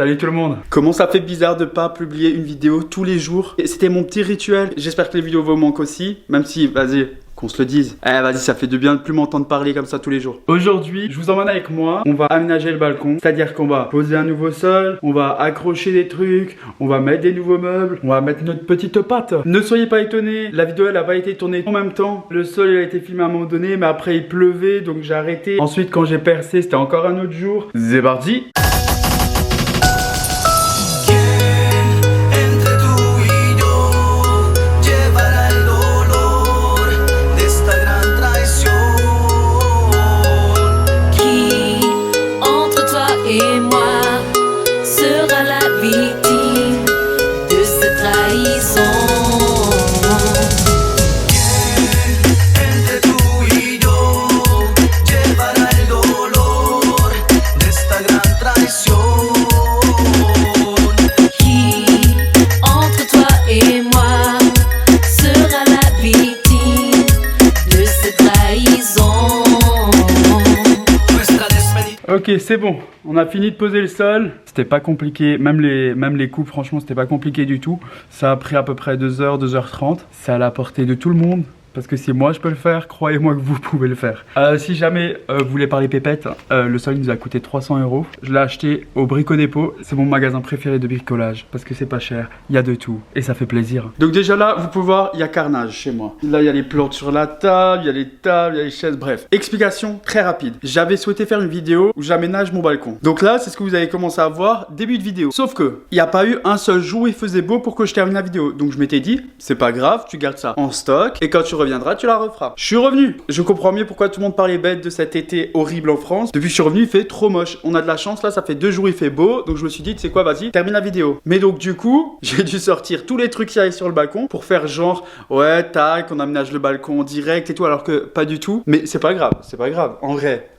Salut tout le monde. Comment ça fait bizarre de pas publier une vidéo tous les jours. C'était mon petit rituel. J'espère que les vidéos vous manquent aussi. Même si, vas-y, qu'on se le dise. Eh vas-y, ça fait de bien de plus m'entendre parler comme ça tous les jours. Aujourd'hui, je vous emmène avec moi. On va aménager le balcon. C'est-à-dire qu'on va poser un nouveau sol. On va accrocher des trucs. On va mettre des nouveaux meubles. On va mettre notre petite pâte. Ne soyez pas étonnés. La vidéo, elle a pas été tournée en même temps. Le sol, il a été filmé à un moment donné. Mais après, il pleuvait. Donc j'ai arrêté. Ensuite, quand j'ai percé, c'était encore un autre jour. C'est parti. Ok, c'est bon, on a fini de poser le sol. C'était pas compliqué, même les coupes, franchement, c'était pas compliqué du tout. Ça a pris à peu près 2h, 2h30. C'est à la portée de tout le monde. Parce que si moi je peux le faire, croyez-moi que vous pouvez le faire. Si jamais vous voulez parler pépettes, le sol nous a coûté 300 €. Je l'ai acheté au Brico Dépôt. C'est mon magasin préféré de bricolage. Parce que c'est pas cher, il y a de tout. Et ça fait plaisir. Donc déjà là, vous pouvez voir, il y a carnage chez moi. Là, il y a les plantes sur la table, il y a les tables, il y a les chaises, bref. Explication très rapide. J'avais souhaité faire une vidéo où j'aménage mon balcon. Donc là, c'est ce que vous avez commencé à voir début de vidéo. Sauf que, il n'y a pas eu un seul jour où il faisait beau pour que je termine la vidéo. Donc je m'étais dit, c'est pas grave, tu gardes ça en stock. Et quand tu reviendras, tu la referas. Je suis revenu. Je comprends mieux pourquoi tout le monde parlait bête de cet été horrible en France. Depuis que je suis revenu, il fait trop moche. On a de la chance, là, ça fait 2 jours, il fait beau. Donc je me suis dit, tu sais quoi, vas-y, termine la vidéo. Mais donc du coup, j'ai dû sortir tous les trucs qui arrivent sur le balcon pour faire genre, ouais, tac, on aménage le balcon en direct et tout, alors que pas du tout. Mais c'est pas grave, c'est pas grave.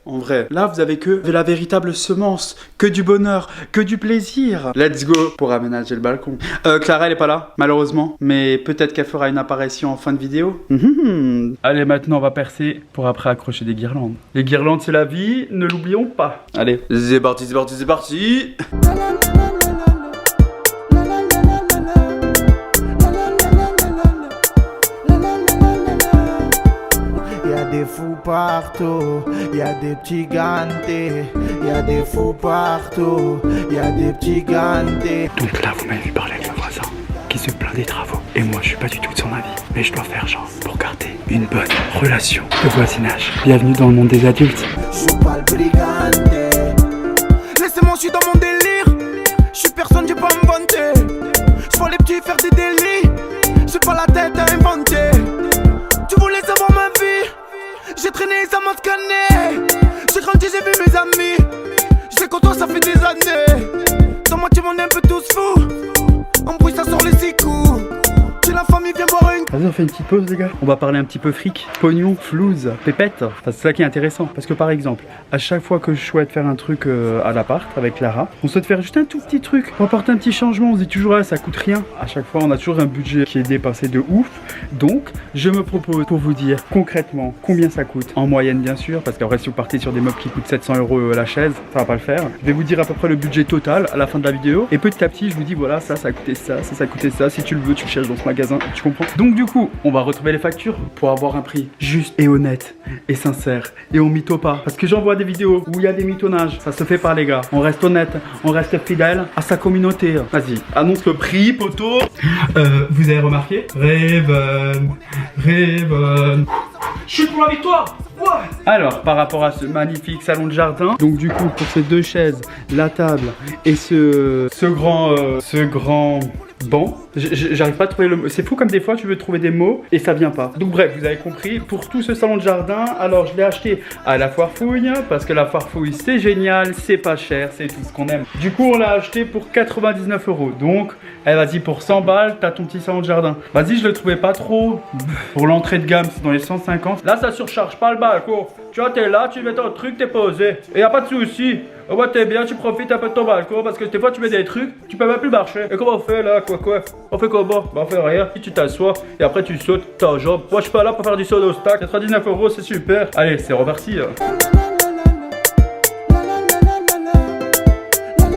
En vrai, là, vous avez que de la véritable semence, que du bonheur, que du plaisir. Let's go pour aménager le balcon. Clara, elle est pas là, malheureusement. Mais peut-être qu'elle fera une apparition en fin de vidéo. Allez, maintenant, on va percer pour après accrocher des guirlandes. Les guirlandes, c'est la vie, ne l'oublions pas. Allez, c'est parti, c'est parti, c'est parti. Des fous partout, y a des petits gantés, y a des fous partout, y a des petits gantés. Donc là, vous m'avez vu parler avec le voisin qui se plaint des travaux. Et moi, je suis pas du tout de son avis. Mais je dois faire genre pour garder une bonne relation de voisinage. Bienvenue dans le monde des adultes. Je suis pas le brigandé. Laissez-moi, je suis dans mon délire. Je suis personne, j'ai pas à me vanter. Je vois les petits faire des délits. J'ai pas la tête à inventer. Tu voulais savoir ma vie? J'ai traîné, ça m'a scanné. J'ai grandi, j'ai vu mes amis. Je sais qu'en toi ça fait des années. Dans moi tu m'en es un peu tous fous. En bruit ça sort les 6 coups. Si la famille vient boire une. Vas-y, on fait une petite pause les gars. On va parler un petit peu fric, pognon, flouze, pépette. Enfin, c'est ça qui est intéressant. Parce que par exemple, à chaque fois que je souhaite faire un truc à l'appart avec Clara, on souhaite faire juste un tout petit truc. On apporte un petit changement, on se dit toujours ah, ça coûte rien. À chaque fois, on a toujours un budget qui est dépassé de ouf. Donc, je me propose pour vous dire concrètement combien ça coûte. En moyenne bien sûr, parce qu'après si vous partez sur des meubles qui coûtent 700 € la chaise, ça va pas le faire. Je vais vous dire à peu près le budget total à la fin de la vidéo. Et petit à petit, je vous dis voilà, ça a coûté ça, ça a coûté ça. Si tu le veux, tu le cherches dans ce magasin, tu comprends? Donc du coup, on va retrouver les factures pour avoir un prix juste et honnête et sincère. Et on mytho pas. Parce que j'en vois des vidéos où il y a des mitonnages. Ça se fait pas les gars. On reste honnête, on reste fidèle à sa communauté. Vas-y, annonce le prix, poteau. Vous avez remarqué? Raven. Je suis pour la victoire. Ouais. Alors, par rapport à ce magnifique salon de jardin, donc du coup, pour ces 2 chaises, la table et ce grand banc, j'arrive pas à trouver le mot. C'est fou comme des fois tu veux trouver des mots et ça vient pas. Donc bref, vous avez compris, pour tout ce salon de jardin, alors je l'ai acheté à la foire fouille parce que la foire fouille c'est génial, c'est pas cher, c'est tout ce qu'on aime. Du coup on l'a acheté pour 99 €. Donc, vas-y, pour 100 balles, t'as ton petit salon de jardin. Vas-y, je le trouvais pas trop. Pour l'entrée de gamme, c'est dans les 150. Là, ça surcharge pas le balcon. Tu vois, t'es là, tu mets ton truc, t'es posé. Et y a pas de souci. Ouais, t'es bien, tu profites un peu de ton balcon parce que des fois tu mets des trucs, tu peux même plus marcher. Et comment on fait là? Quoi? On fait comment? Bah on fait rien. Si tu t'assois et après tu sautes ta jambe. Moi je suis pas là pour faire du saut au stack. 99 €, c'est super. Allez, c'est reparti.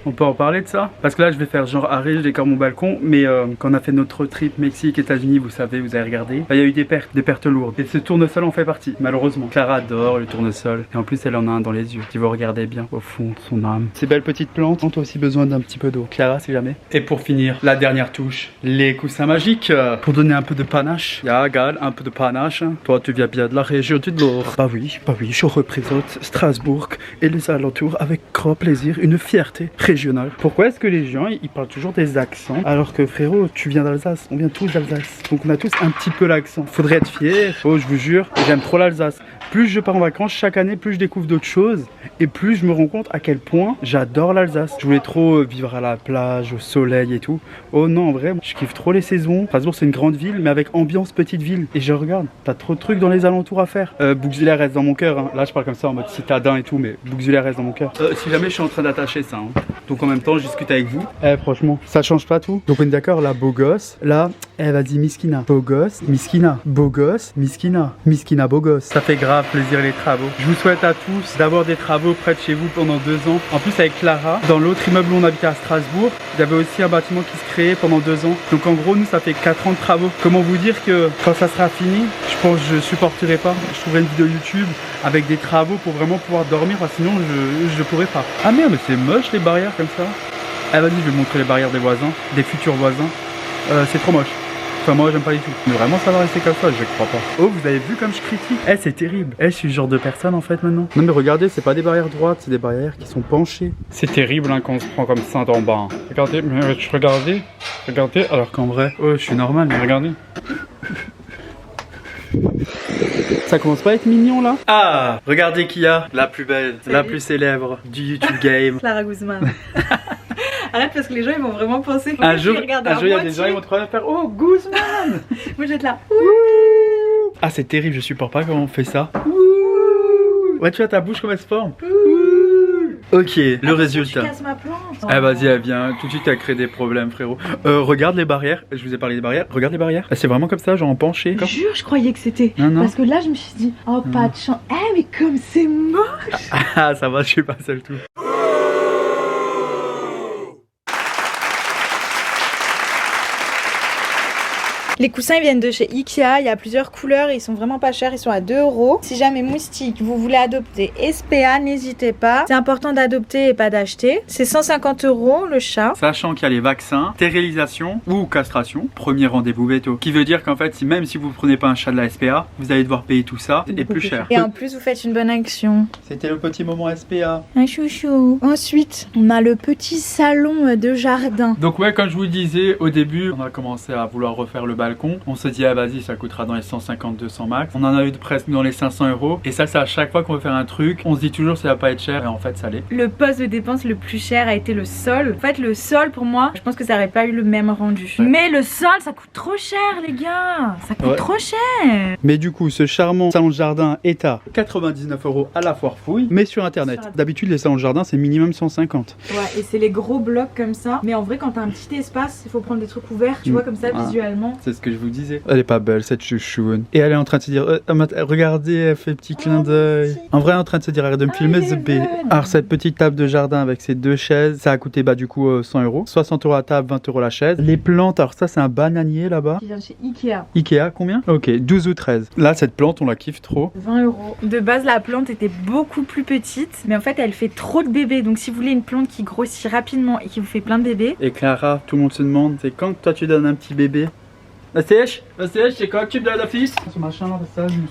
On peut en parler de ça? Parce que là je vais faire genre arrêt, je décore mon balcon. Mais quand on a fait notre trip Mexique, États-Unis, vous savez, vous avez regardé, il y a eu des pertes lourdes. Et ce tournesol en fait partie, malheureusement. Clara adore le tournesol. Et en plus elle en a un dans les yeux, qui vous regardez bien au fond de son âme. Ces belles petites plantes ont aussi besoin d'un petit peu d'eau. Clara, si jamais. Et pour finir, la dernière touche, les coussins magiques. Pour donner un peu de panache. Ya, Gal, un peu de panache. Toi, tu viens bien de la région du Nord. Bah oui, je représente Strasbourg et les alentours avec grand plaisir, une fierté régionale. Pourquoi est-ce que les gens, ils parlent toujours des accents alors que frérot, tu viens d'Alsace, on vient tous d'Alsace. Donc on a tous un petit peu l'accent. Faudrait être fier. Oh, je vous jure, j'aime trop l'Alsace. Plus je pars en vacances chaque année, plus je découvre d'autres choses et plus je me rends compte à quel point j'adore l'Alsace. Je voulais trop vivre à la plage, au soleil et tout. Oh non, en vrai, je kiffe trop les saisons. Strasbourg, c'est une grande ville, mais avec ambiance petite ville. Et je regarde, t'as trop de trucs dans les alentours à faire. Bouxwiller reste dans mon cœur. Hein. Là, je parle comme ça en mode citadin et tout, mais Bouxwiller reste dans mon cœur. Si jamais je suis en train d'attacher ça. Hein. Donc en même temps, je discute avec vous. Franchement, ça change pas tout. Donc on est d'accord, là, beau gosse. Là, vas-y, Miskina. Beau gosse, Miskina. Beau gosse, Miskina. Miskina, beau gosse. Ça fait grave plaisir les travaux. Je vous souhaite à tous d'avoir des travaux près de chez vous pendant 2 ans. En plus, avec Clara, dans l'autre immeuble où on habitait à Strasbourg, il y avait aussi un bâtiment qui se créait pendant 2 ans. Donc en gros, nous, ça fait 4 ans de travaux. Comment vous dire que quand ça sera fini, je pense que je supporterai pas. Je trouverai une vidéo YouTube avec des travaux pour vraiment pouvoir dormir, sinon je pourrais pas. Ah merde, mais c'est moche les barrières comme ça. Ah vas-y, je vais montrer les barrières des voisins, des futurs voisins. C'est trop moche. Enfin moi j'aime pas du tout. Mais vraiment ça va rester comme ça, je crois pas. Oh, vous avez vu comme je critique? C'est terrible. Je suis le genre de personne en fait maintenant. Non mais regardez, c'est pas des barrières droites, c'est des barrières qui sont penchées. C'est terrible hein, quand on se prend comme ça d'en bas. Hein. Regardez, mais regardez, alors qu'en vrai, oh je suis normal, mais regardez. Ça commence pas à être mignon là? Ah, regardez qui y a la plus belle, la plus célèbre du YouTube game. Clara Guzman. Arrête parce que les gens ils vont vraiment penser un jour il y a des gens ils vont te faire oh Guzman. Moi je vais être là. Ah c'est terrible, je supporte pas comment on fait ça. Ouais tu vois ta bouche comme elle se forme. Ok, le résultat. Tu casses ma plante. Ah vas-y, elle vient tout de suite à créer des problèmes frérot. Regarde les barrières, je vous ai parlé des barrières. Regarde les barrières, c'est vraiment comme ça, genre en penché. Je jure, je croyais que c'était. Non. Parce que là je me suis dit, oh pas de chance. Mais comme c'est moche. Ah ça va, je suis pas seul tout. Les coussins ils viennent de chez Ikea, il y a plusieurs couleurs, ils sont vraiment pas chers, ils sont à 2 €. Si jamais moustique, vous voulez adopter SPA, n'hésitez pas. C'est important d'adopter et pas d'acheter. C'est 150 € le chat. Sachant qu'il y a les vaccins, stérilisation ou castration, premier rendez-vous veto. Qui veut dire qu'en fait, même si vous prenez pas un chat de la SPA, vous allez devoir payer tout ça et plus cher. Et en plus vous faites une bonne action. C'était le petit moment SPA. Un chouchou. Ensuite, on a le petit salon de jardin. Donc ouais, comme je vous disais au début, on a commencé à vouloir refaire le balcon. On se dit ah vas-y ça coûtera dans les 150-200 max. On en a eu presque dans les 500 €. Et ça c'est à chaque fois qu'on veut faire un truc, on se dit toujours ça va pas être cher et en fait ça l'est. Le poste de dépense le plus cher a été le sol. En fait le sol pour moi, je pense que ça aurait pas eu le même rendu. Ouais. Mais le sol ça coûte trop cher les gars. Ça coûte trop cher. Mais du coup ce charmant salon de jardin est à 99 € à la foire fouille, mais sur internet. D'habitude les salons de jardin c'est minimum 150. Ouais et c'est les gros blocs comme ça. Mais en vrai quand t'as un petit espace, il faut prendre des trucs ouverts, tu vois comme ça visuellement. C'est ce que je vous disais. Elle est pas belle cette chouchoune. Et elle est en train de se dire regardez, elle fait petit clin d'œil. En vrai elle est en train de se dire arrête de me filmer ce B. Alors cette petite table de jardin avec ses 2 chaises, ça a coûté du coup 100 €. 60 € la table, 20 € la chaise. Les plantes, alors ça c'est un bananier là-bas. Qui vient de chez Ikea. Ikea combien? Ok, 12 ou 13. Là cette plante on la kiffe trop. 20 €. De base la plante était beaucoup plus petite, mais en fait elle fait trop de bébés. Donc si vous voulez une plante qui grossit rapidement et qui vous fait plein de bébés. Et Clara, tout le monde se demande, c'est quand toi tu donnes un petit bébé? La sèche, c'est quoi tu me donnes la fils? Ce machin là,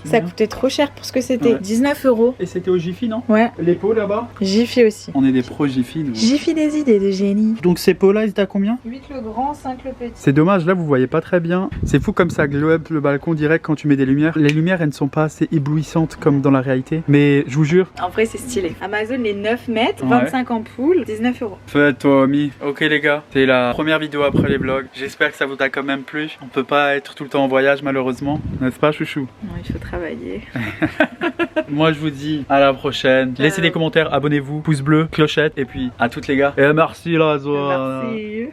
ça coûtait trop cher pour ce que c'était. 19 €. Et c'était au Jiffy, non? Ouais. Les pots là-bas? Jiffy aussi. On est des pros Jiffy, nous. Jiffy des idées de génie. Donc ces pots là, ils étaient à combien? 8 le grand, 5 le petit. C'est dommage, là vous voyez pas très bien. C'est fou comme ça glow up le balcon direct quand tu mets des lumières. Les lumières elles ne sont pas assez éblouissantes comme dans la réalité. Mais je vous jure. En vrai c'est stylé. Amazon les 9 mètres, 25 ampoules, 19 €. Fais-toi ami. Ok les gars, c'est la première vidéo après les vlogs. J'espère que ça vous a quand même plu. On peut pas être tout le temps en voyage malheureusement, n'est-ce pas chouchou? Non, il faut travailler. Moi je vous dis à la prochaine. Laissez des commentaires, abonnez-vous, pouce bleu, clochette et puis à toutes les gars. Et merci là. Merci.